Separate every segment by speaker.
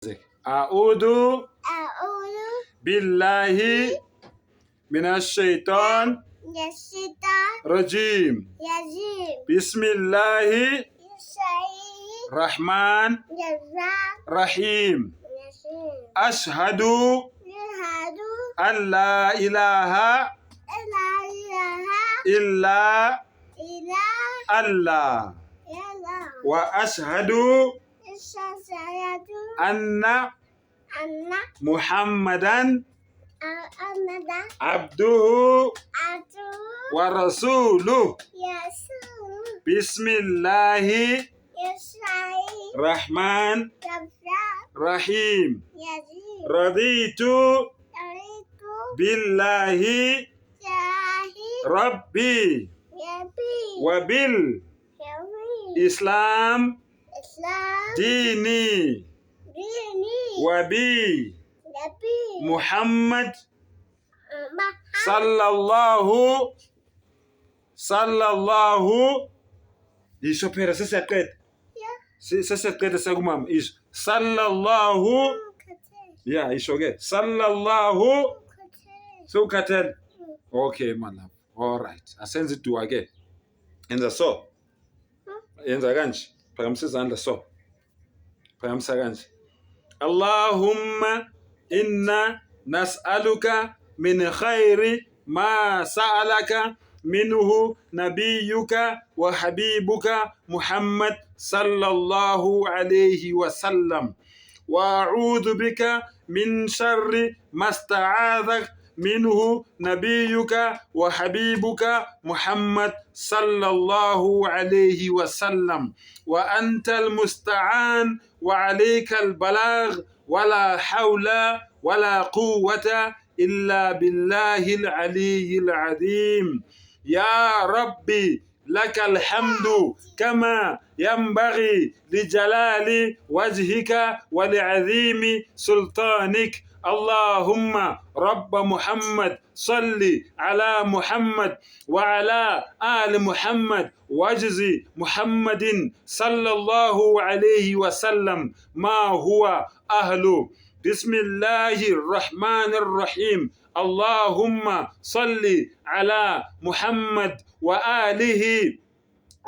Speaker 1: أعوذ بالله من الشيطان الرجيم. بسم الله الرحمن الرحيم. أشهد أن لا إله إلا الله وأشهد أن محمدا عبده ورسوله. بسم الله الرحمن الرحيم. رضيت بالله ربي وبالإسلام ديني وبي محمد صلى الله يشوفها سسكت سقمام إيش صلى الله يا يشوفه صلى الله سكتل. Okay, my love. All right. I send it to again. In the saw. In the ranch. Paramsis and the saw. Paramsa ranch. Allahumma inna nas'aluka min khayri ma sa'alaka minhu nabiyyuka wa habibuka Muhammad sallallahu alayhi wa sallam. Wa a'udhu bika min sharri ma sta'adhak منه نبيك وحبيبك محمد صلى الله عليه وسلم. وأنت المستعان وعليك البلاغ ولا حول ولا قوة إلا بالله العلي العظيم. يا ربي لك الحمد كما ينبغي لجلال وجهك ولعظيم سلطانك. اللهم رب محمد صل على محمد وعلى آل محمد واجزي محمد صلى الله عليه وسلم ما هو أهله. بسم الله الرحمن الرحيم. اللهم صل على محمد وآله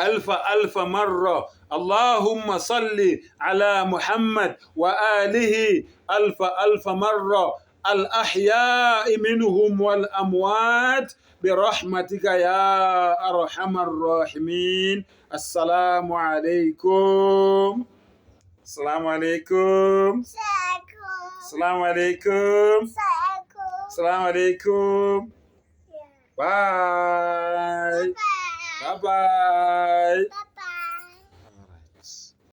Speaker 1: ألف مرة. اللهم صل على محمد وآله ألف مرة. الأحياء منهم والأموات برحمتك يا أرحم الراحمين. السلام عليكم. السلام عليكم. السلام عليكم. السلام عليكم. باي. Bye bye.